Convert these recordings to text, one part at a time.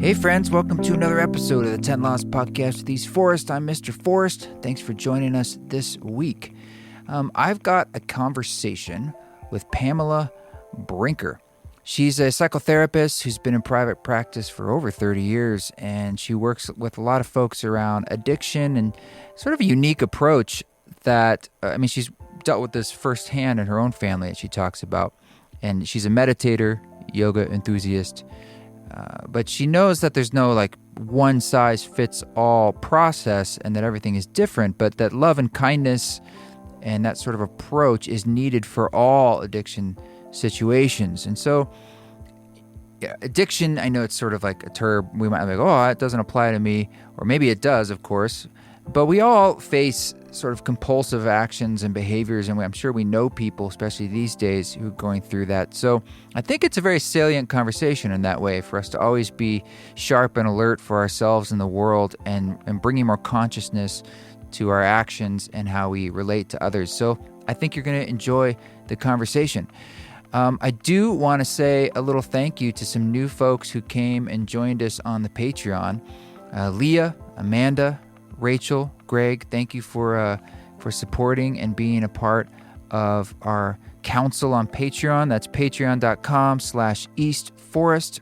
Hey friends, welcome to another episode of the 10 Laws Podcast with East Forest. I'm Mr. Forrest. Thanks for joining us this week. I've got a conversation with Pamela Brinker. She's a psychotherapist who's been in private practice for over 30 years, and she works with a lot of folks around addiction and sort of a unique approach that, she's dealt with this firsthand in her own family that she talks about. And she's a meditator, yoga enthusiast, but she knows that there's no one size fits all process and that everything is different, but that love and kindness and that sort of approach is needed for all addiction situations. And so addiction, I know it's sort of like a term we might be like, oh, it doesn't apply to me, or maybe it does, of course, but we all face sort of compulsive actions and behaviors, and I'm sure we know people, especially these days, who are going through that. So I think it's a very salient conversation in that way for us to always be sharp and alert for ourselves and the world, and bringing more consciousness to our actions and how we relate to others. So I think you're going to enjoy the conversation. I do want to say a little thank you to some new folks who came and joined us on the Patreon. Leah, Amanda, Rachel, Greg, thank you for supporting and being a part of our council on Patreon. That's patreon.com/EastForest.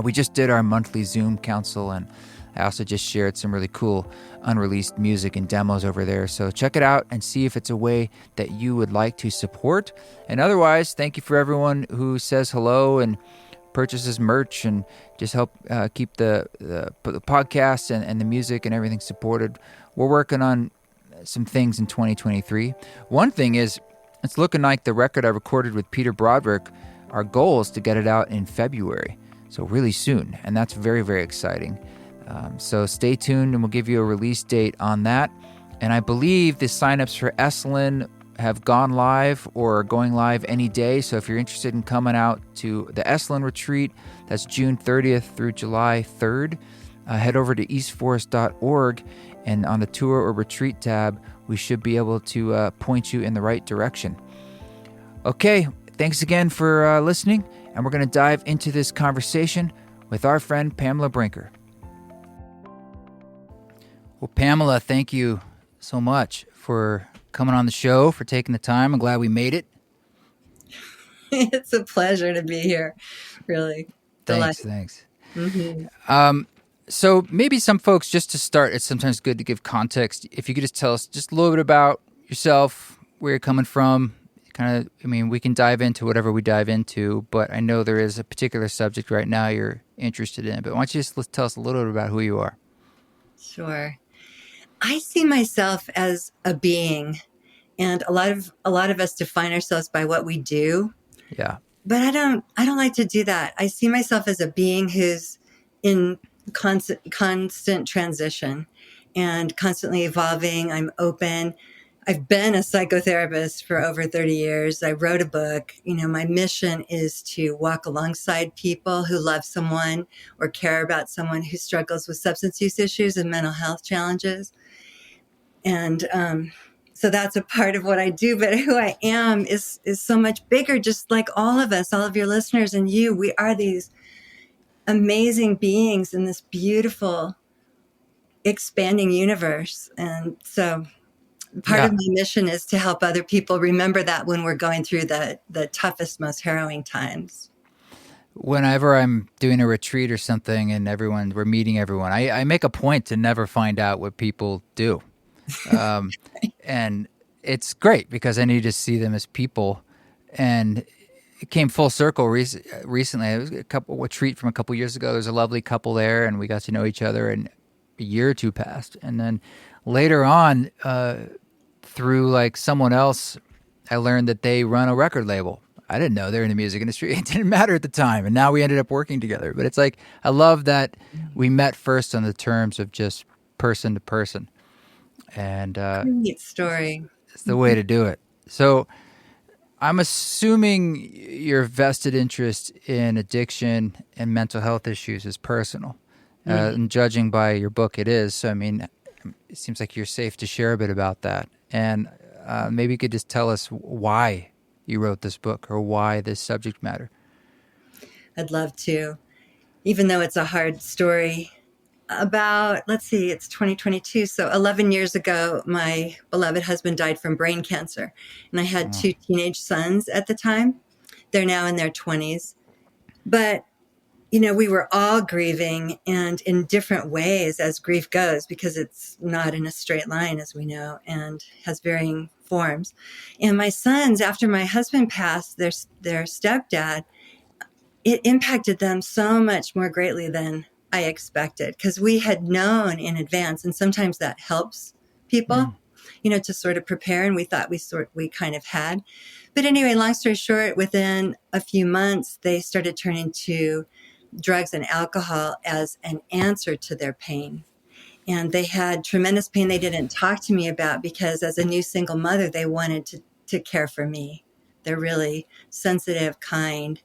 We just did our monthly Zoom council, and I also just shared some really cool unreleased music and demos over there. So check it out and see if it's a way that you would like to support. And otherwise, thank you for everyone who says hello and purchases merch and just help keep the podcast and the music and everything supported. We're working on some things in 2023. One thing is, it's looking like the record I recorded with Peter Broderick, our goal is to get it out in February, so really soon, and that's very, very exciting. So stay tuned, and we'll give you a release date on that. And I believe the signups for Esalen have gone live or are going live any day. So if you're interested in coming out to the Esalen retreat, that's June 30th through July 3rd, head over to eastforest.org, and on the tour or retreat tab, we should be able to point you in the right direction. Okay, thanks again for listening, and we're going to dive into this conversation with our friend Pamela Brinker. Well, Pamela, thank you so much for coming on the show, for taking the time. I'm glad we made it. It's a pleasure to be here. Really. Thanks. Mm-hmm. So maybe some folks, just to start, it's sometimes good to give context. If you could just tell us just a little bit about yourself, where you're coming from, we can dive into whatever we dive into, but I know there is a particular subject right now you're interested in. But why don't you just tell us a little bit about who you are? Sure. I see myself as a being, and a lot of us define ourselves by what we do. Yeah. But I don't like to do that. I see myself as a being who's in constant transition and constantly evolving. I'm open. I've been a psychotherapist for over 30 years. I wrote a book. My mission is to walk alongside people who love someone or care about someone who struggles with substance use issues and mental health challenges. And so that's a part of what I do. But who I am is so much bigger, just like all of us, all of your listeners and you. We are these amazing beings in this beautiful, expanding universe. And so part of my mission is to help other people remember that when we're going through the toughest, most harrowing times. Whenever I'm doing a retreat or something and we're meeting everyone, I make a point to never find out what people do. And it's great because I need to see them as people. And it came full circle recently. It was a retreat from a couple years ago. There's a lovely couple there, and we got to know each other, and a year or two passed. And then later on, through someone else, I learned that they run a record label. I didn't know they're in the music industry. It didn't matter at the time. And now we ended up working together. But it's I love that we met first on the terms of just person to person. And great story. It's the way to do it. So I'm assuming your vested interest in addiction and mental health issues is personal. And judging by your book, it is. So, it seems like you're safe to share a bit about that. And maybe you could just tell us why you wrote this book or why this subject matter. I'd love to. even though it's a hard story. About, let's see, it's 2022. So 11 years ago, my beloved husband died from brain cancer. And I had Oh. two teenage sons at the time. They're now in their 20s. But, we were all grieving, and in different ways as grief goes, because it's not in a straight line, as we know, and has varying forms. And my sons, after my husband passed, their stepdad, it impacted them so much more greatly than I expected, because we had known in advance, and sometimes that helps people, Mm. to sort of prepare, and we thought we kind of had. But anyway, long story short, within a few months, they started turning to drugs and alcohol as an answer to their pain. And they had tremendous pain they didn't talk to me about, because as a new single mother, they wanted to care for me. They're really sensitive, kind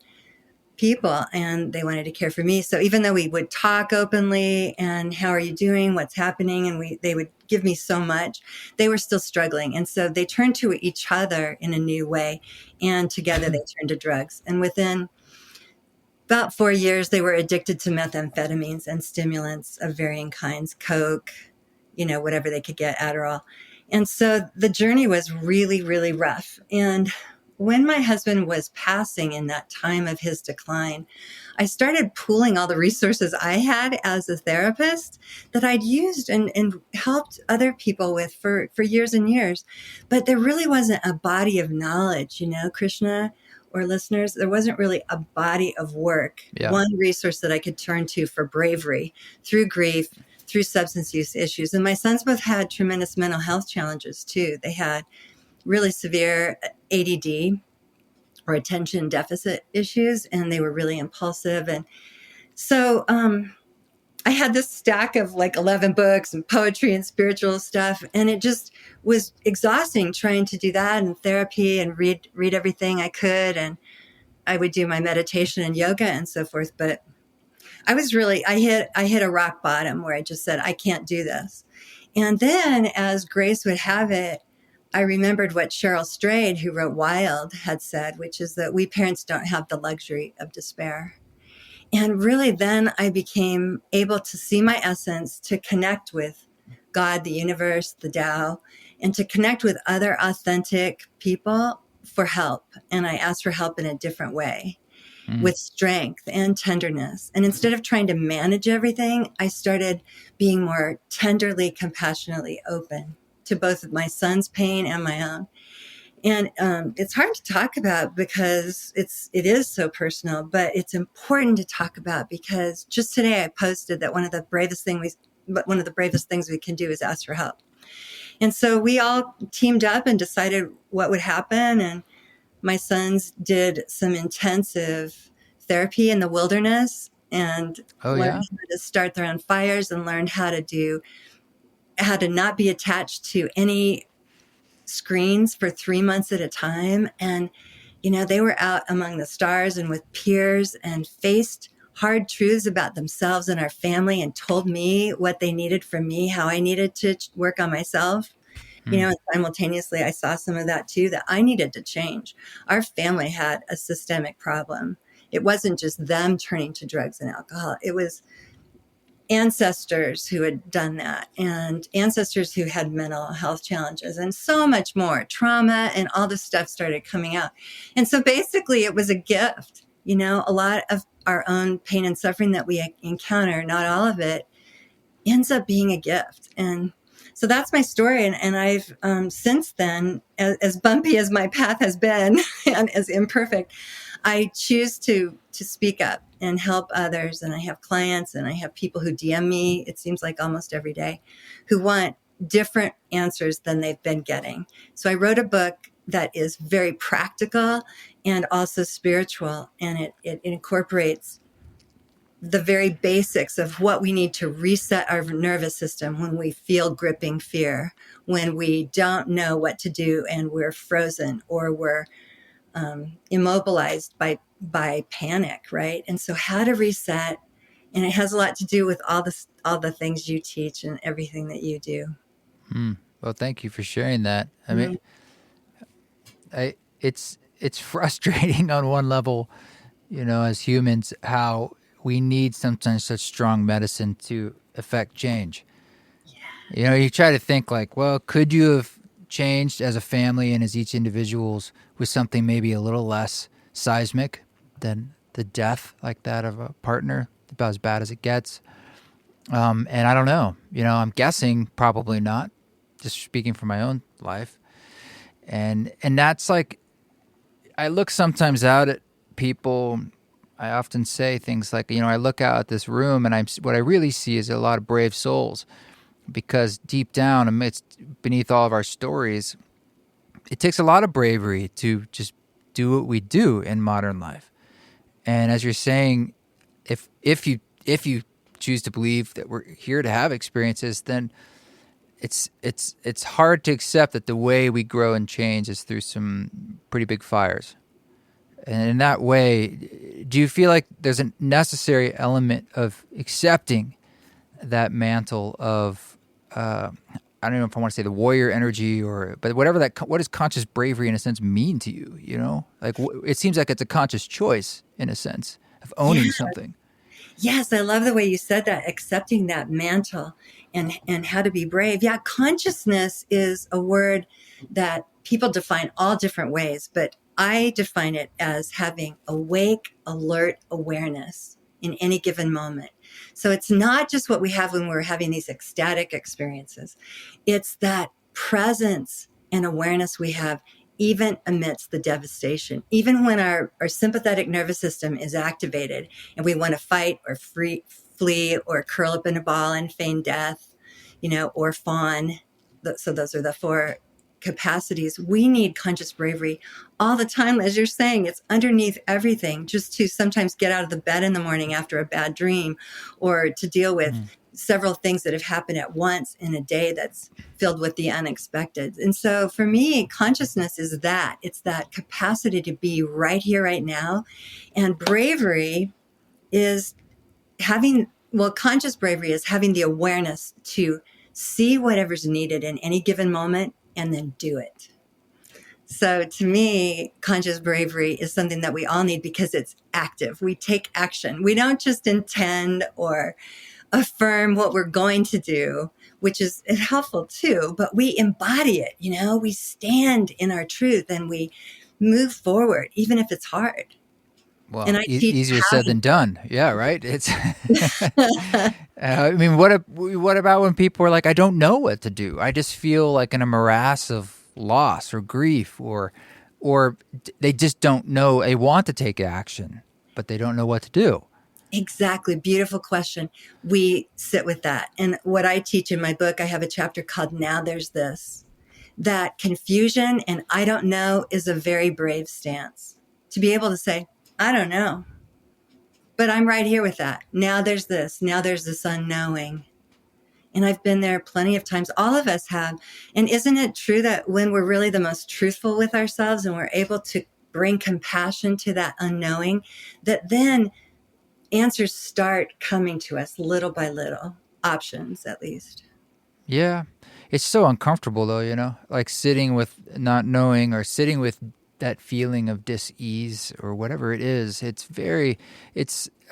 people, and they wanted to care for me. So even though we would talk openly and how are you doing, what's happening, and they would give me so much, they were still struggling. And so they turned to each other in a new way, and together they turned to drugs. And within about 4 years, they were addicted to methamphetamines and stimulants of varying kinds, coke, whatever they could get, Adderall. And so the journey was really, really rough. And when my husband was passing, in that time of his decline, I started pooling all the resources I had as a therapist that I'd used and helped other people with for years and years. But there really wasn't a body of knowledge, Krishna or listeners, there wasn't really a body of work, Yeah. one resource that I could turn to for bravery through grief, through substance use issues. And my sons both had tremendous mental health challenges too. They had really severe ADD, or attention deficit issues, and they were really impulsive. And so I had this stack of like 11 books and poetry and spiritual stuff, and it just was exhausting trying to do that, and therapy, and read everything I could. And I would do my meditation and yoga and so forth. But I hit a rock bottom where I just said, I can't do this. And then, as grace would have it, I remembered what Cheryl Strayed, who wrote Wild, had said, which is that we parents don't have the luxury of despair. And really, then I became able to see my essence, to connect with God, the universe, the Tao, and to connect with other authentic people for help. And I asked for help in a different way, Mm. with strength and tenderness. And instead of trying to manage everything, I started being more tenderly, compassionately open to both my son's pain and my own. And it's hard to talk about because it is so personal, but it's important to talk about, because just today I posted that one of the bravest things we can do is ask for help. And so we all teamed up and decided what would happen. And my sons did some intensive therapy in the wilderness, and Oh, learned yeah. how to start their own fires, and learned how to not be attached to any screens for 3 months at a time. And, they were out among the stars and with peers, and faced hard truths about themselves and our family, and told me what they needed from me, how I needed to work on myself. Mm. And simultaneously, I saw some of that too, that I needed to change. Our family had a systemic problem. It wasn't just them turning to drugs and alcohol. It was ancestors who had done that, and ancestors who had mental health challenges, and so much more trauma, and all this stuff started coming out. And so basically it was a gift. A lot of our own pain and suffering that we encounter, not all of it, ends up being a gift. And so that's my story. And I've since then, as bumpy as my path has been and as imperfect, I choose to speak up and help others. And I have clients, and I have people who DM me, it seems like almost every day, who want different answers than they've been getting. So I wrote a book that is very practical and also spiritual. And it incorporates the very basics of what we need to reset our nervous system when we feel gripping fear, when we don't know what to do and we're frozen, or we're immobilized by panic, right? And so how to reset, and it has a lot to do with all the things you teach and everything that you do. Mm. Well, thank you for sharing that. I mean, Mm. it's frustrating on one level, as humans, how we need sometimes such strong medicine to affect change. You know, you try to think like, well, could you have changed as a family and as each individuals with something maybe a little less seismic than the death like that of a partner, about as bad as it gets? And I don't know. You know, I'm guessing probably not. Just speaking from my own life, and that's like, I look sometimes out at people. I often say things like, you know, I look out at this room and what I really see is a lot of brave souls, because deep down, amidst beneath all of our stories, it takes a lot of bravery to just do what we do in modern life. And as you're saying, if you choose to believe that we're here to have experiences, then it's hard to accept that the way we grow and change is through some pretty big fires. And in that way, do you feel like there's a necessary element of accepting that mantle of, I don't know if I want to say the warrior energy, but whatever what does conscious bravery in a sense mean to you? You know, like it seems like it's a conscious choice in a sense of owning something. Yes, I love the way you said that, accepting that mantle and how to be brave. Yeah, consciousness is a word that people define all different ways, but I define it as having awake, alert awareness in any given moment. So it's not just what we have when we're having these ecstatic experiences. It's that presence and awareness we have even amidst the devastation, even when our sympathetic nervous system is activated and we want to fight or flee or curl up in a ball and feign death, you know, or fawn. So those are the four capacities. We need conscious bravery all the time. As you're saying, it's underneath everything, just to sometimes get out of the bed in the morning after a bad dream, or to deal with several things that have happened at once in a day that's filled with the unexpected. And so for me, consciousness is that. It's that capacity to be right here, right now. And bravery is conscious bravery is having the awareness to see whatever's needed in any given moment and then do it. So to me, conscious bravery is something that we all need because it's active. We take action. We don't just intend or affirm what we're going to do, which is helpful too, but we embody it. You know, we stand in our truth and we move forward, even if it's hard. Well, And I teach easier said than done. Yeah, right. It's. I mean, what about when people are like, I don't know what to do. I just feel like in a morass of loss or grief, or they just don't know. They want to take action, but they don't know what to do. Exactly. Beautiful question. We sit with that. And what I teach in my book, I have a chapter called Now There's This. That confusion and I don't know is a very brave stance. To be able to say, I don't know, but I'm right here with that. Now there's this. Now there's this unknowing. And I've been there plenty of times. All of us have. And isn't it true that when we're really the most truthful with ourselves and we're able to bring compassion to that unknowing, that then answers start coming to us little by little, options at least. Yeah. It's so uncomfortable though, you know, like sitting with not knowing or sitting with that feeling of dis-ease or whatever it is.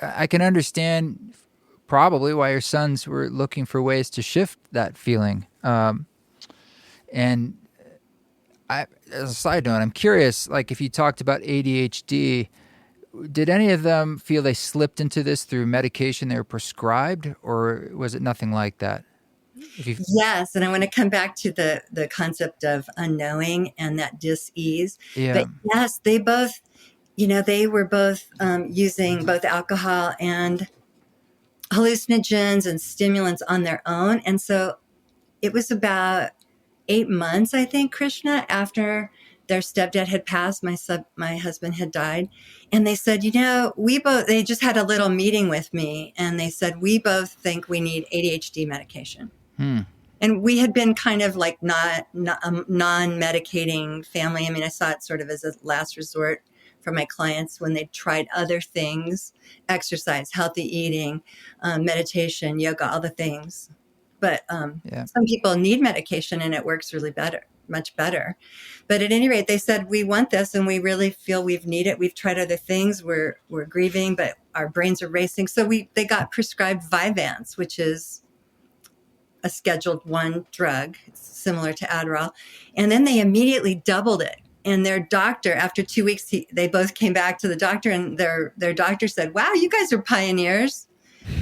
I can understand probably why your sons were looking for ways to shift that feeling. And as a side note, I'm curious, like if you talked about ADHD, did any of them feel they slipped into this through medication they were prescribed, or was it nothing like that? Yes, and I want to come back to the concept of unknowing and that dis-ease. Yeah. But yes, they both, they were both using both alcohol and hallucinogens and stimulants on their own. And so it was about 8 months, I think, Krishna, after their stepdad had passed, my husband had died. And they said, they just had a little meeting with me. And they said, we both think we need ADHD medication. And we had been kind of like not non-medicating family. I mean, I saw it sort of as a last resort for my clients when they tried other things, exercise, healthy eating, meditation, yoga, all the things. But some people need medication and it works really much better. But at any rate, they said, we want this and we really feel we've needed it. We've tried other things. We're grieving, but our brains are racing. So they got prescribed Vyvanse, which is a Scheduled 1 drug. It's similar to Adderall. And then they immediately doubled it. And their doctor, after 2 weeks, they both came back to the doctor, and their doctor said, wow, you guys are pioneers.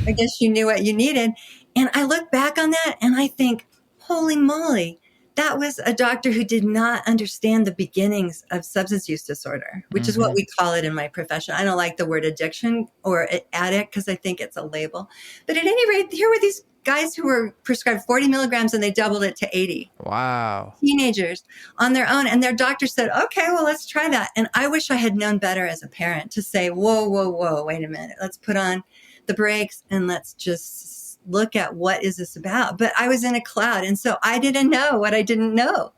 I guess you knew what you needed. And I look back on that and I think, holy moly, that was a doctor who did not understand the beginnings of substance use disorder, which is what we call it in my profession. I don't like the word addiction or addict because I think it's a label. But at any rate, here were these guys who were prescribed 40 milligrams and they doubled it to 80. Wow. Teenagers on their own. And their doctor said, okay, well, let's try that. And I wish I had known better as a parent to say, whoa, wait a minute. Let's put on the brakes and let's just look at what is this about. But I was in a cloud. And so I didn't know what I didn't know.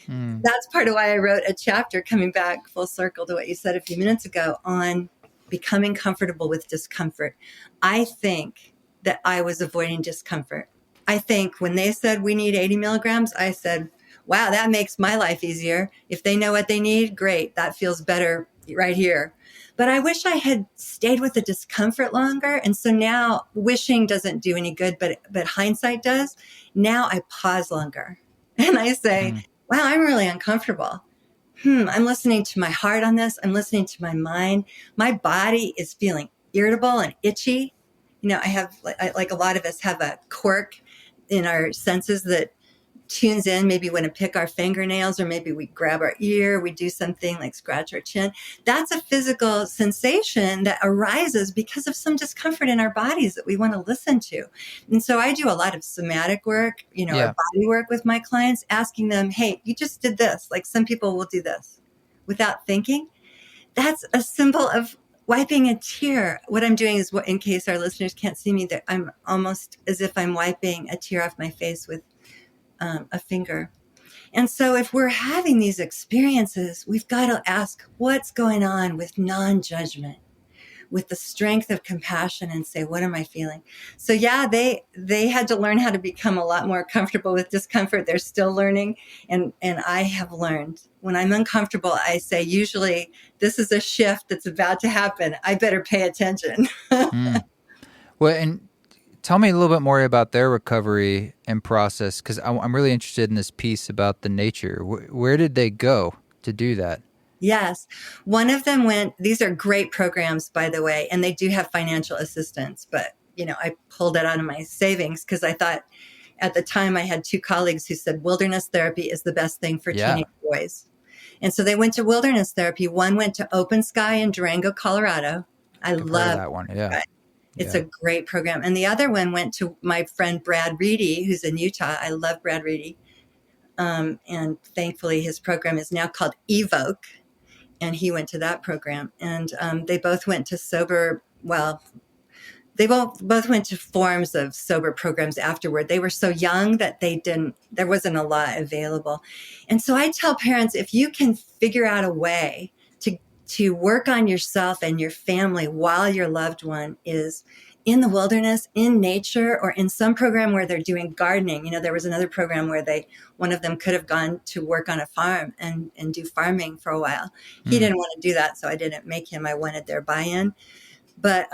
That's part of why I wrote a chapter, coming back full circle to what you said a few minutes ago, on becoming comfortable with discomfort. I think that I was avoiding discomfort. I think when they said we need 80 milligrams, I said, wow, that makes my life easier. If they know what they need, great. That feels better right here. But I wish I had stayed with the discomfort longer. And so now wishing doesn't do any good, but hindsight does. Now I pause longer and I say, wow, I'm really uncomfortable. I'm listening to my heart on this. I'm listening to my mind. My body is feeling irritable and itchy. You know, I have, like a lot of us have a quirk in our senses that tunes in, maybe when we pick our fingernails, or maybe we grab our ear, we do something like scratch our chin. That's a physical sensation that arises because of some discomfort in our bodies that we want to listen to. And so I do a lot of somatic work, or body work with my clients, asking them, hey, you just did this. Like some people will do this without thinking. That's a symbol of wiping a tear. What I'm doing is, in case our listeners can't see me, that I'm almost as if I'm wiping a tear off my face with a finger. And so if we're having these experiences, we've got to ask what's going on with non-judgment, with the strength of compassion, and say, what am I feeling? So yeah, they had to learn how to become a lot more comfortable with discomfort. They're still learning. And I have learned when I'm uncomfortable, I say, usually this is a shift that's about to happen. I better pay attention. Well, and tell me a little bit more about their recovery and process, because I'm really interested in this piece about the nature. Where did they go to do that? Yes. One of them went, these are great programs, by the way, and they do have financial assistance, but, I pulled it out of my savings because I thought at the time I had 2 colleagues who said wilderness therapy is the best thing for teenage boys. And so they went to wilderness therapy. One went to Open Sky in Durango, Colorado. I love that one. Yeah. It's a great program. And the other one went to my friend Brad Reedy, who's in Utah. I love Brad Reedy. And thankfully his program is now called Evoke. And he went to that program. And they both went to they both went to forms of sober programs afterward. They were so young that there wasn't a lot available. And so I tell parents, if you can figure out a way to work on yourself and your family while your loved one is in the wilderness, in nature, or in some program where they're doing gardening. There was another program where one of them could have gone to work on a farm and do farming for a while. He didn't want to do that, so I didn't make him. I wanted their buy-in. But,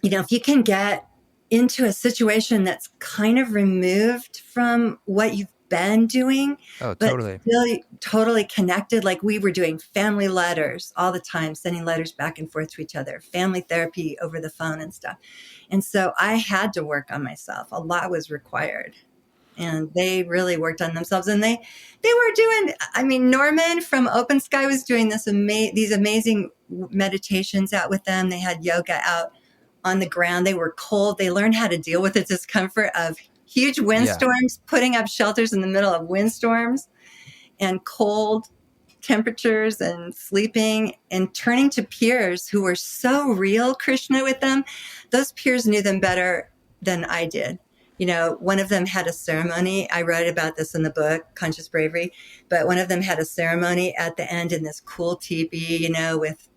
if you can get into a situation that's kind of removed from what you've been doing, but still totally connected. Like we were doing family letters all the time, sending letters back and forth to each other, family therapy over the phone and stuff. And so I had to work on myself. A lot was required. And they really worked on themselves. And they were doing, Norman from Open Sky was doing these amazing meditations out with them. They had yoga out on the ground. They were cold. They learned how to deal with the discomfort of huge windstorms, putting up shelters in the middle of windstorms and cold temperatures and sleeping, and turning to peers who were so real, Krishna, with them. Those peers knew them better than I did. One of them had a ceremony. I wrote about this in the book, Conscious Bravery, but one of them had a ceremony at the end in this cool teepee, with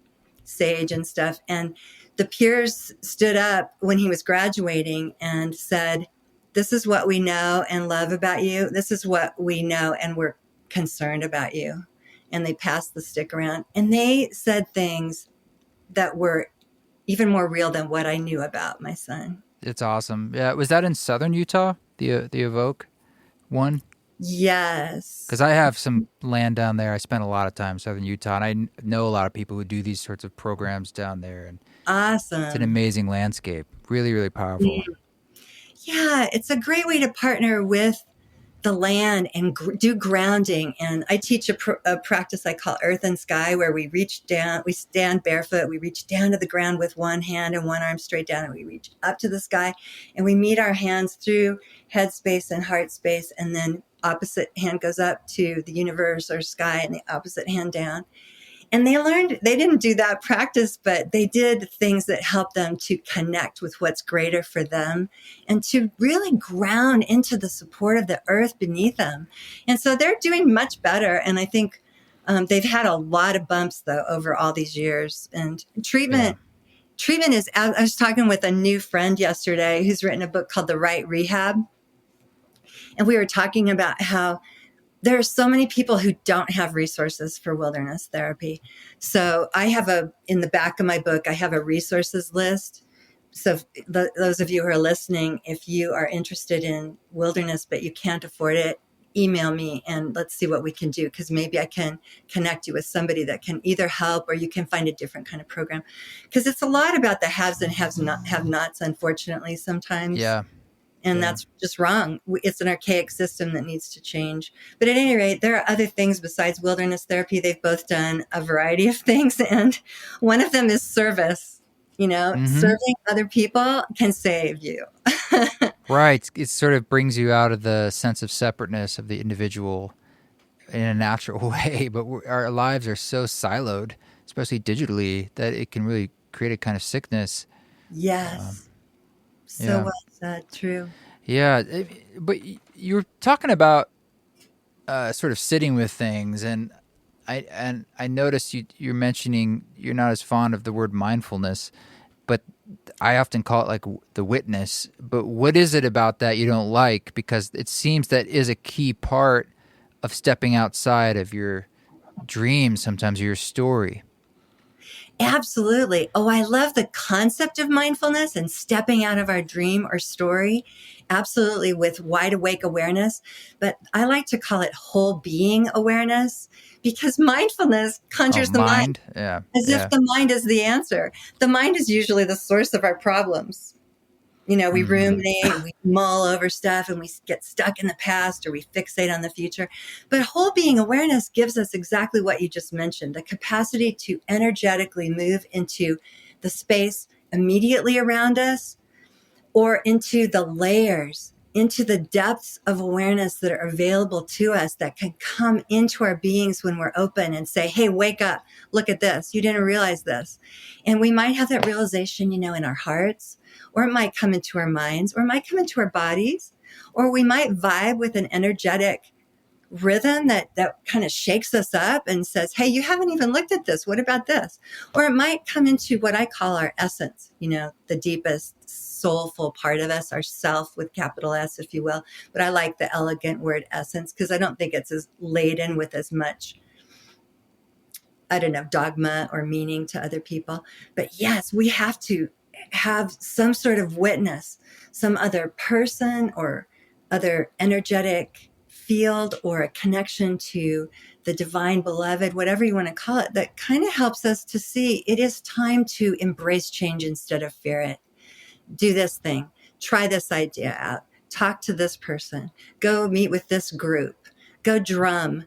sage and stuff. And the peers stood up when he was graduating and said, this is what we know and love about you. This is what we know and we're concerned about you. And they passed the stick around and they said things that were, even more real than what I knew about my son. It's awesome. Yeah, was that in southern Utah, the Evoke one? Yes. Because I have some land down there. I spent a lot of time in southern Utah, and know a lot of people who do these sorts of programs down there, and it's an Awesome. amazing landscape. Really, really powerful. Yeah, it's a great way to partner with the land and do grounding. And I teach a practice I call Earth and Sky, where we reach down, we stand barefoot, we reach down to the ground with one hand and one arm straight down, and we reach up to the sky, and we meet our hands through head space and heart space, and then opposite hand goes up to the universe or sky, and the opposite hand down. And they didn't do that practice, but they did things that helped them to connect with what's greater for them and to really ground into the support of the earth beneath them. And so they're doing much better. And I think they've had a lot of bumps, though, over all these years. And treatment is, I was talking with a new friend yesterday who's written a book called The Right Rehab. And we were talking about how there are so many people who don't have resources for wilderness therapy. So I have in the back of my book, I have a resources list. So those of you who are listening, if you are interested in wilderness, but you can't afford it, email me and let's see what we can do. Because maybe I can connect you with somebody that can either help, or you can find a different kind of program. Because it's a lot about the haves and have-nots, unfortunately, sometimes. Yeah. And that's just wrong. It's an archaic system that needs to change. But at any rate, there are other things besides wilderness therapy. They've both done a variety of things. And one of them is service. Serving other people can save you. Right. It sort of brings you out of the sense of separateness of the individual in a natural way. But our lives are so siloed, especially digitally, that it can really create a kind of sickness. Yes. Yeah. Well said. True. Yeah. But you're talking about sort of sitting with things, and I noticed you're mentioning you're not as fond of the word mindfulness, but I often call it like the witness. But what is it about that you don't like? Because it seems that is a key part of stepping outside of your dream, sometimes your story. Absolutely. Oh, I love the concept of mindfulness and stepping out of our dream or story. Absolutely, with wide awake awareness. But I like to call it whole being awareness, because mindfulness conjures the mind as if the mind is the answer. The mind is usually the source of our problems. We ruminate, we mull over stuff, and we get stuck in the past, or we fixate on the future. But whole being awareness gives us exactly what you just mentioned, the capacity to energetically move into the space immediately around us, or into the layers, into the depths of awareness that are available to us, that can come into our beings when we're open and say, hey, wake up, look at this. You didn't realize this. And we might have that realization, in our hearts, or it might come into our minds, or it might come into our bodies, or we might vibe with an energetic rhythm that kind of shakes us up and says, hey, you haven't even looked at this. What about this? Or it might come into what I call our essence, the deepest soulful part of us, our self with capital S, if you will. But I like the elegant word essence, because I don't think it's as laden with as much, dogma or meaning to other people. But yes, we have to have some sort of witness, some other person or other energetic field, or a connection to the divine beloved, whatever you want to call it, that kind of helps us to see it is time to embrace change instead of fear it. Do this thing, try this idea out, talk to this person, go meet with this group, go drum,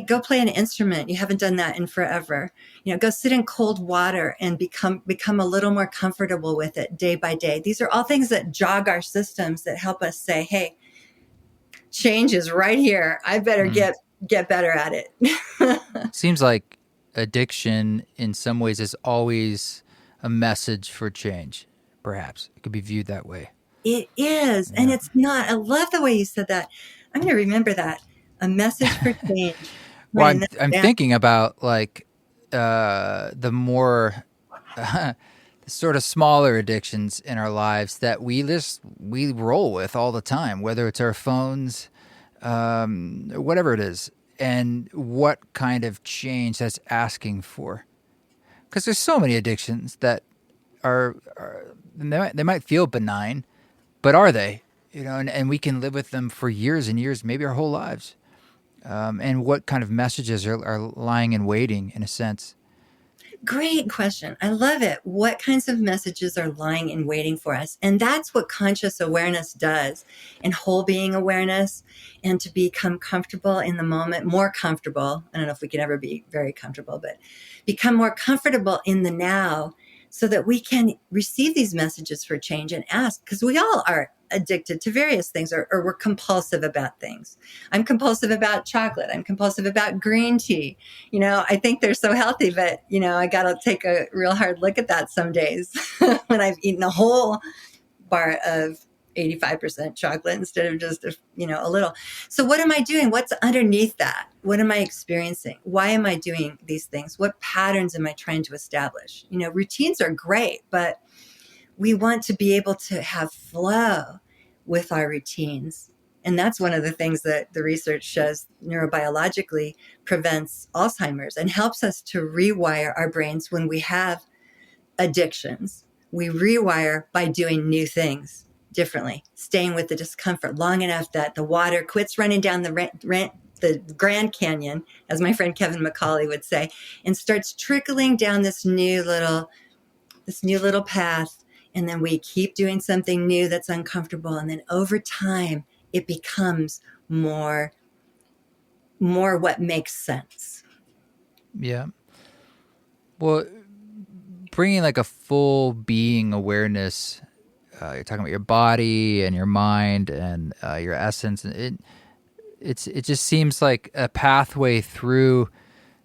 go play an instrument. You haven't done that in forever. Go sit in cold water and become a little more comfortable with it day by day. These are all things that jog our systems, that help us say, hey, change is right here. I better get better at it. Seems like addiction in some ways is always a message for change. Perhaps it could be viewed that way. It is. Yeah. And it's not. I love the way you said that. I'm going to remember that. A message for change. Well, I'm thinking about like the more sort of smaller addictions in our lives that we roll with all the time, whether it's our phones, whatever it is, and what kind of change that's asking for. Because there's so many addictions that are they might feel benign, but are they? And we can live with them for years and years, maybe our whole lives. And what kind of messages are lying in waiting, in a sense? Great question. I love it. What kinds of messages are lying in waiting for us? And that's what conscious awareness does, and whole being awareness, and to become comfortable in the moment, more comfortable. I don't know if we can ever be very comfortable, but become more comfortable in the now so that we can receive these messages for change and ask, because we all are addicted to various things, or we're compulsive about things. I'm compulsive about chocolate. I'm compulsive about green tea. I think they're so healthy, but, I got to take a real hard look at that some days when I've eaten a whole bar of 85% chocolate instead of just, a little. So what am I doing? What's underneath that? What am I experiencing? Why am I doing these things? What patterns am I trying to establish? Routines are great, but we want to be able to have flow with our routines. And that's one of the things that the research shows neurobiologically prevents Alzheimer's and helps us to rewire our brains when we have addictions. We rewire by doing new things differently, staying with the discomfort long enough that the water quits running down the Grand Canyon, as my friend Kevin McCauley would say, and starts trickling down this new little path. And then we keep doing something new that's uncomfortable. And then over time, it becomes more what makes sense. Yeah. Well, bringing like a full being awareness, you're talking about your body and your mind and your essence. And it just seems like a pathway through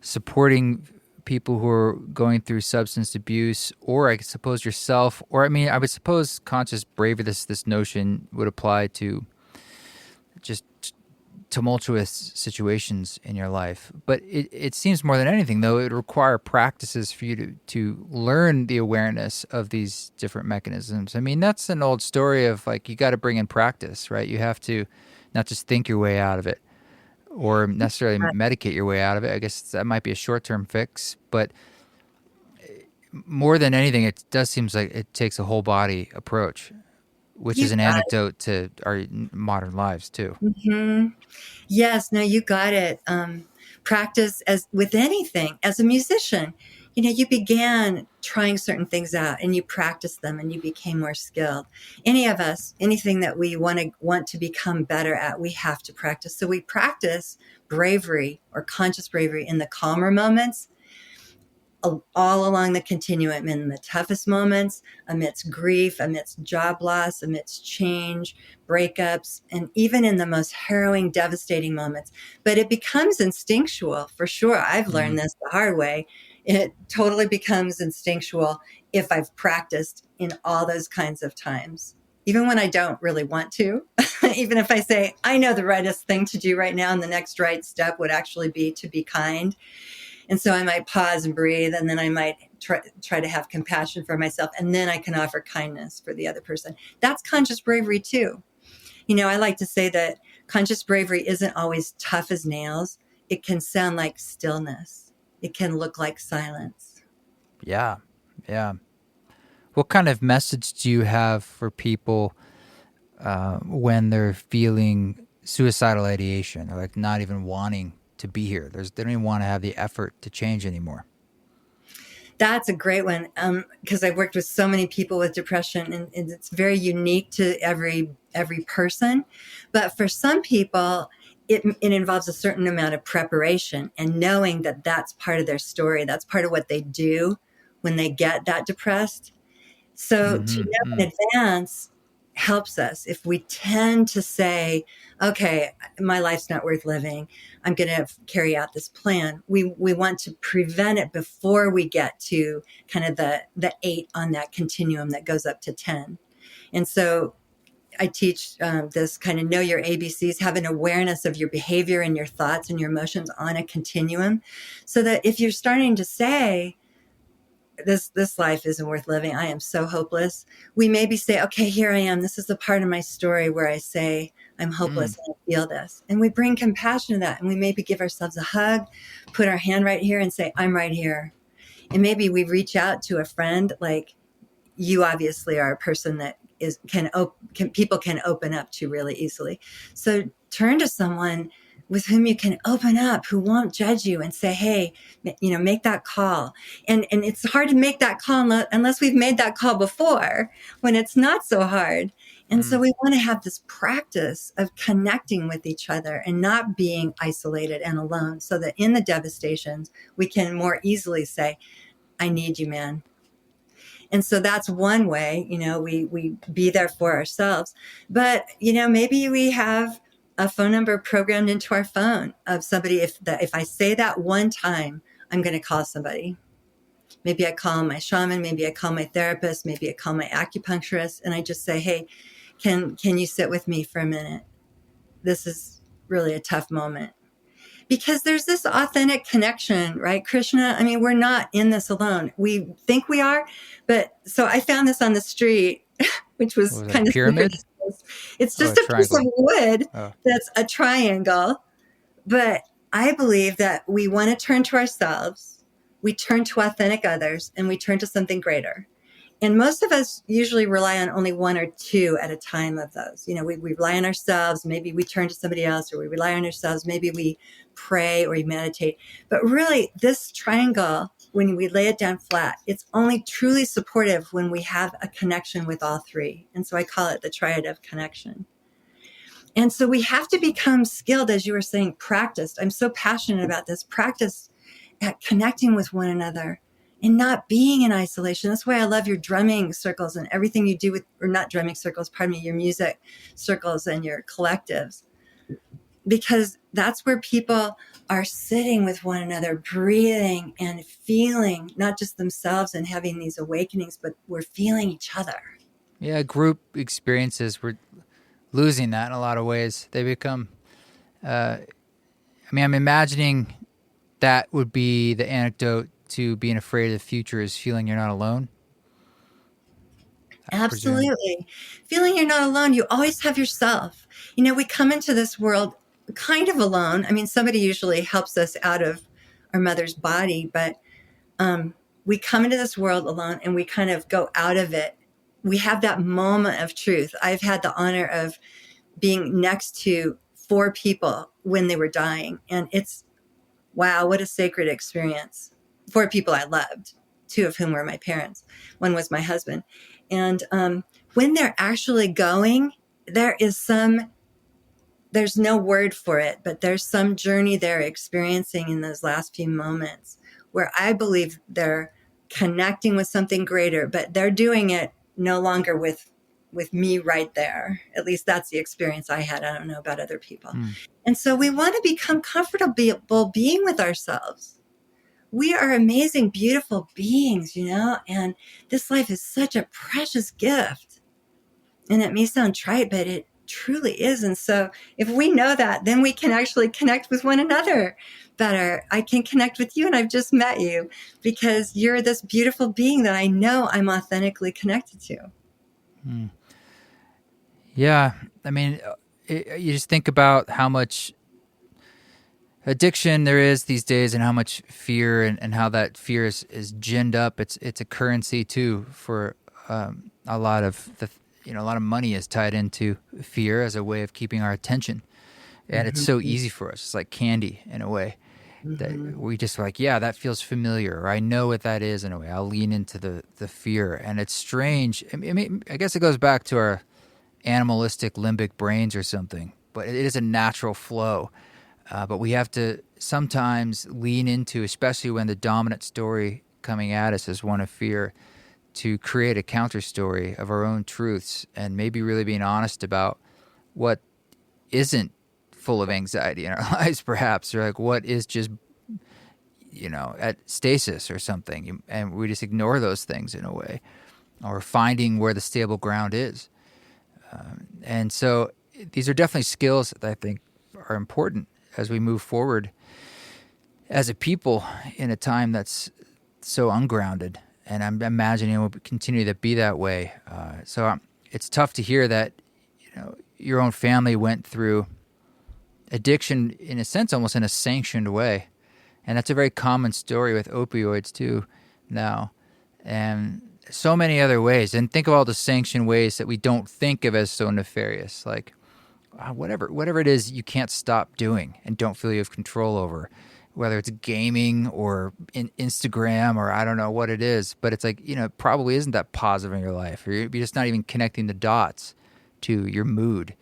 supporting people who are going through substance abuse, or I suppose yourself, or I would suppose conscious bravery, this notion would apply to just tumultuous situations in your life. But it seems more than anything, though, it would require practices for you to learn the awareness of these different mechanisms. That's an old story of like, you got to bring in practice, right? You have to not just think your way out of it or necessarily medicate your way out of it. I guess that might be a short-term fix, but more than anything, it does seem like it takes a whole body approach, which is an antidote to our modern lives too. Mm-hmm. Yes, no, you got it. Practice, as with anything, as a musician, you began trying certain things out and you practiced them and you became more skilled. Any of us, anything that we want to become better at, we have to practice. So we practice bravery or conscious bravery in the calmer moments, all along the continuum, in the toughest moments, amidst grief, amidst job loss, amidst change, breakups, and even in the most harrowing, devastating moments. But it becomes instinctual, for sure. I've learned this the hard way. It totally becomes instinctual if I've practiced in all those kinds of times. Even when I don't really want to, even if I say, I know the rightest thing to do right now, and the next right step would actually be to be kind. And so I might pause and breathe, and then I might try to have compassion for myself, and then I can offer kindness for the other person. That's conscious bravery too. I like to say that conscious bravery isn't always tough as nails. It can sound like stillness. It can look like silence. Yeah. Yeah. What kind of message do you have for people when they're feeling suicidal ideation, or like not even wanting to be here? They don't even want to have the effort to change anymore. That's a great one, because I've worked with so many people with depression, and it's very unique to every person. But for some people, it involves a certain amount of preparation and knowing that that's part of their story. That's part of what they do when they get that depressed. So to know in advance helps us. If we tend to say, okay, my life's not worth living, I'm going to carry out this plan, we want to prevent it before we get to kind of the 8 on that continuum that goes up to 10. And so I teach this kind of know your ABCs, have an awareness of your behavior and your thoughts and your emotions on a continuum, so that if you're starting to say, this life isn't worth living, I am so hopeless, we maybe say, okay, here I am. This is the part of my story where I say I'm hopeless and I feel this. And we bring compassion to that. And we maybe give ourselves a hug, put our hand right here and say, I'm right here. And maybe we reach out to a friend, like, you obviously are a person that people can open up to really easily. So turn to someone with whom you can open up, who won't judge you, and say, hey, make that call. And it's hard to make that call unless we've made that call before, when it's not so hard. And so we want to have this practice of connecting with each other and not being isolated and alone, so that in the devastations, we can more easily say, I need you, man. And so that's one way, we be there for ourselves. But, maybe we have a phone number programmed into our phone of somebody. If I say that one time, I'm going to call somebody. Maybe I call my shaman, maybe I call my therapist, maybe I call my acupuncturist, and I just say, hey, can you sit with me for a minute? This is really a tough moment. Because there's this authentic connection, right, Krishna? I mean, we're not in this alone. We think we are, but so I found this on the street, which was kind of pyramid. It's just a piece of wood that's a triangle. But I believe that we want to turn to ourselves, we turn to authentic others, and we turn to something greater. And most of us usually rely on only one or two at a time of those. We rely on ourselves. Maybe we turn to somebody else, or we rely on ourselves. Maybe we pray or we meditate. But really, this triangle, when we lay it down flat, it's only truly supportive when we have a connection with all three. And so I call it the triad of connection. And so we have to become skilled, as you were saying, practiced. I'm so passionate about this. Practice at connecting with one another and not being in isolation. That's why I love your drumming circles and everything you do with, or not drumming circles, your music circles and your collectives. Because that's where people are sitting with one another, breathing and feeling not just themselves and having these awakenings, but we're feeling each other. Yeah, group experiences, we're losing that in a lot of ways. They become, I'm imagining that would be the antidote to being afraid of the future, is feeling you're not alone. Absolutely. Feeling you're not alone. You always have yourself. We come into this world kind of alone. I mean, somebody usually helps us out of our mother's body, but we come into this world alone and we kind of go out of it. We have that moment of truth. I've had the honor of being next to 4 people when they were dying. And it's, wow, what a sacred experience. 4 people I loved, 2 of whom were my parents. 1 was my husband. And when they're actually going, there's no word for it, but there's some journey they're experiencing in those last few moments where I believe they're connecting with something greater, but they're doing it no longer with me right there. At least that's the experience I had. I don't know about other people. And so we want to become comfortable being with ourselves. We are amazing, beautiful beings, and this life is such a precious gift. And it may sound trite, but it truly is. And so if we know that, then we can actually connect with one another better. I can connect with you, and I've just met you because you're this beautiful being that I know I'm authentically connected to. Yeah. I mean, you just think about how much addiction there is these days and how much fear and how that fear is ginned up. It's a currency too for a lot of a lot of money is tied into fear as a way of keeping our attention. And it's so easy for us. It's like candy in a way that we just like, yeah, that feels familiar, or I know what that is in a way. I'll lean into the fear. And it's strange. I guess it goes back to our animalistic limbic brains or something, but it is a natural flow. But we have to sometimes lean into, especially when the dominant story coming at us is one of fear, to create a counter story of our own truths and maybe really being honest about what isn't full of anxiety in our lives, perhaps, or like what is just, at stasis or something. And we just ignore those things in a way, or finding where the stable ground is. And so these are definitely skills that I think are important as we move forward as a people in a time that's so ungrounded. And I'm imagining it will continue to be that way. So it's tough to hear that, your own family went through addiction in a sense, almost in a sanctioned way. And that's a very common story with opioids too now. And so many other ways. And think of all the sanctioned ways that we don't think of as so nefarious, like whatever it is you can't stop doing and don't feel you have control over, whether it's gaming or Instagram or I don't know what it is, but it's like, it probably isn't that positive in your life, or you're just not even connecting the dots to your mood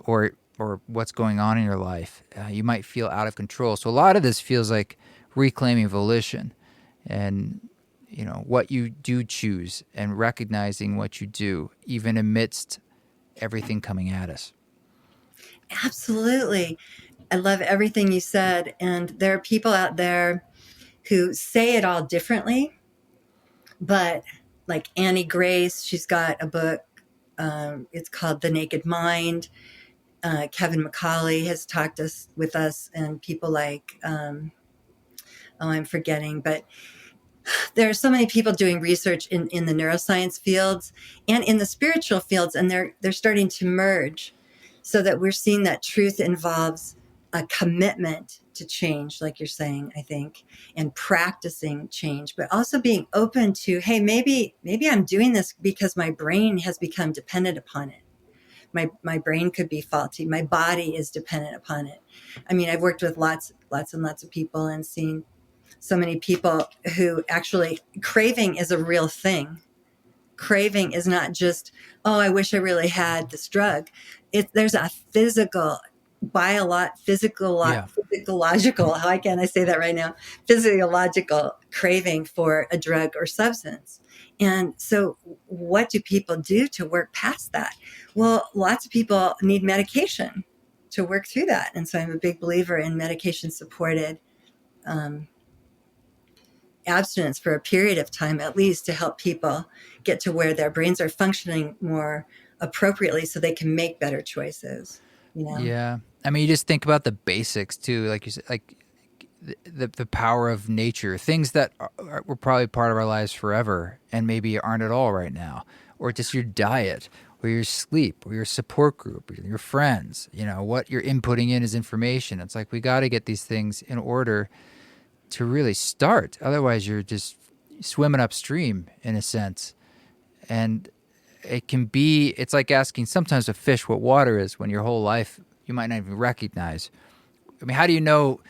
or what's going on in your life. You might feel out of control. So a lot of this feels like reclaiming volition and what you do choose and recognizing what you do, even amidst everything coming at us. Absolutely. I love everything you said. And there are people out there who say it all differently, but like Annie Grace, she's got a book. It's called The Naked Mind. Kevin McCauley has talked with us, and people like, I'm forgetting, but there are so many people doing research in the neuroscience fields and in the spiritual fields, and they're starting to merge, so that we're seeing that truth involves a commitment to change, like you're saying, I think, and practicing change, but also being open to, hey, maybe I'm doing this because my brain has become dependent upon it. My brain could be faulty. My body is dependent upon it. I mean, I've worked with lots and lots of people and seen so many people who actually, craving is a real thing. Craving is not just, oh, I wish I really had this drug. There's a physiological, how can I say that right now? Physiological craving for a drug or substance. And so what do people do to work past that? Well, lots of people need medication to work through that. And so I'm a big believer in medication supported abstinence for a period of time, at least, to help people get to where their brains are functioning more appropriately so they can make better choices. Yeah. I mean, you just think about the basics too, like you said, like the power of nature, things that were probably part of our lives forever and maybe aren't at all right now, or just your diet, or your sleep, or your support group, or your friends. What you're inputting in is information. It's like we got to get these things in order to really start. Otherwise, you're just swimming upstream in a sense. And it's like asking sometimes a fish what water is when your whole life you might not even recognize. I mean, how do you know?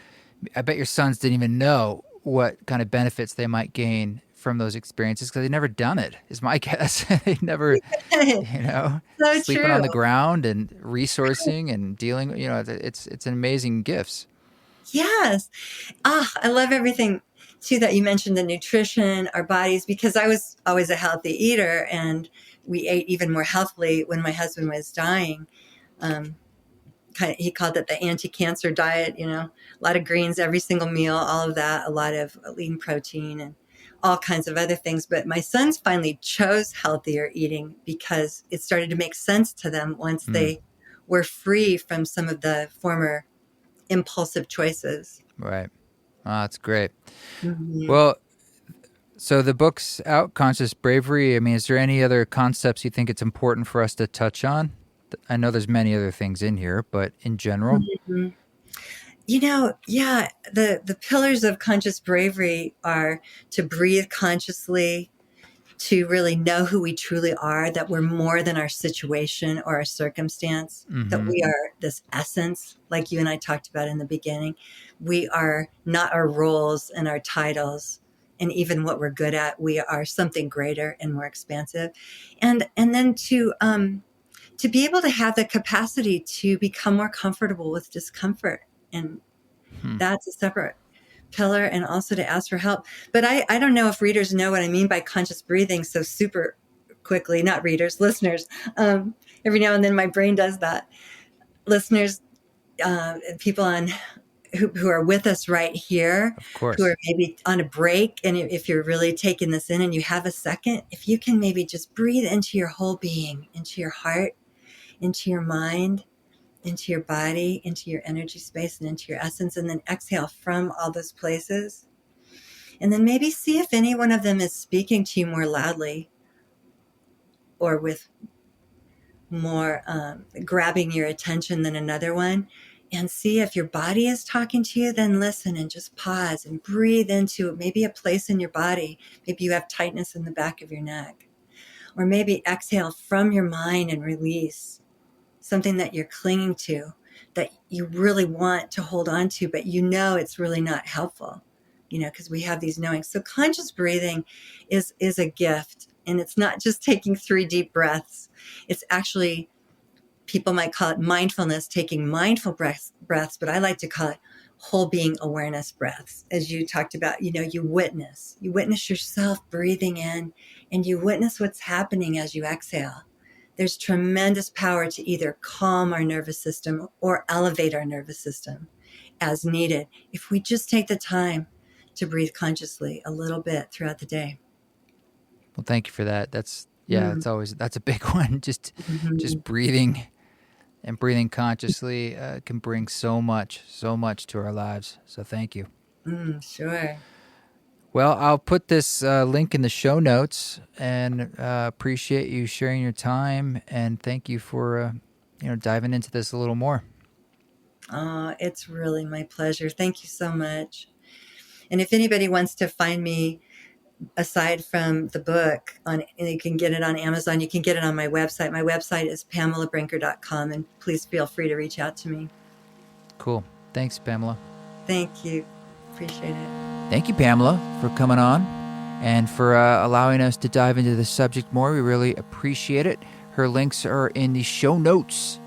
I bet your sons didn't even know what kind of benefits they might gain from those experiences because they've never done it, is my guess. They never, So sleeping true. on the ground and resourcing and dealing, it's an amazing gifts. Yes. I love everything too that you mentioned, the nutrition, our bodies, because I was always a healthy eater and we ate even more healthily when my husband was dying. He called it the anti-cancer diet, a lot of greens every single meal, all of that, a lot of lean protein and all kinds of other things. But my sons finally chose healthier eating because it started to make sense to them once they were free from some of the former impulsive choices. Right. Oh, that's great. Mm-hmm. Well, so the book's out, Conscious Bravery. I mean, is there any other concepts you think it's important for us to touch on? I know there's many other things in here, but in general? Mm-hmm. Yeah, the pillars of conscious bravery are to breathe consciously, to really know who we truly are, that we're more than our situation or our circumstance, that we are this essence, like you and I talked about in the beginning. We are not our roles and our titles and even what we're good at. We are something greater and more expansive. And then to be able to have the capacity to become more comfortable with discomfort. And that's a separate pillar, and also to ask for help. But I don't know if readers know what I mean by conscious breathing so super quickly. Not readers, listeners. Every now and then my brain does that. Listeners, people who are with us right here, Of course. who are maybe on a break, and if you're really taking this in and you have a second, if you can maybe just breathe into your whole being, into your heart, into your mind, into your body, into your energy space, and into your essence, and then exhale from all those places. And then maybe see if any one of them is speaking to you more loudly or with more grabbing your attention than another one. and see if your body is talking to you. Then listen and just pause and breathe into maybe a place in your body. Maybe you have tightness in the back of your neck. Or maybe exhale from your mind and release something that you're clinging to, that you really want to hold on to, but you know it's really not helpful, because we have these knowings. So conscious breathing is a gift. And it's not just taking 3 deep breaths. It's actually, people might call it mindfulness, taking mindful breaths, but I like to call it whole being awareness breaths. As you talked about, you witness yourself breathing in, and you witness what's happening as you exhale. There's tremendous power to either calm our nervous system or elevate our nervous system as needed if we just take the time to breathe consciously a little bit throughout the day. Well, thank you for that. That's a big one. Just Mm-hmm. breathing and breathing consciously can bring so much to our lives. So thank you. Sure. Well, I'll put this link in the show notes, and appreciate you sharing your time, and thank you for diving into this a little more. It's really my pleasure. Thank you so much. And if anybody wants to find me aside from the book, you can get it on Amazon. You can get it on my website. My website is pamelabrinker.com, and please feel free to reach out to me. Cool. Thanks, Pamela. Thank you. Appreciate it. Thank you, Pamela, for coming on and for allowing us to dive into the subject more. We really appreciate it. Her links are in the show notes.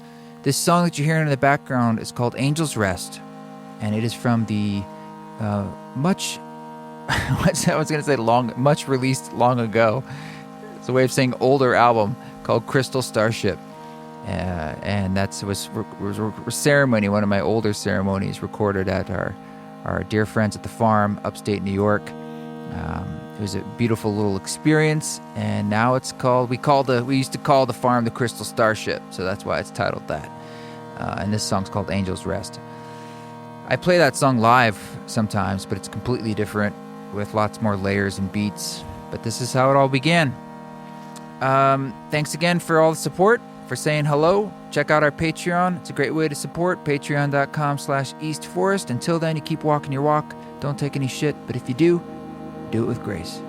This song that you're hearing in the background is called Angel's Rest, and it is from the much released long ago. It's a way of saying older album called Crystal Starship. And that was a ceremony, one of my older ceremonies, recorded at our dear friends at the farm, upstate New York. It was a beautiful little experience, and now it's called, we used to call the farm the Crystal Starship, so that's why it's titled that. And this song's called Angel's Rest. I play that song live sometimes, but it's completely different with lots more layers and beats. But this is how it all began. Thanks again for all the support, for saying hello. Check out our Patreon. It's a great way to support. Patreon.com/EastForest. Until then, you keep walking your walk. Don't take any shit, but if you do it with grace.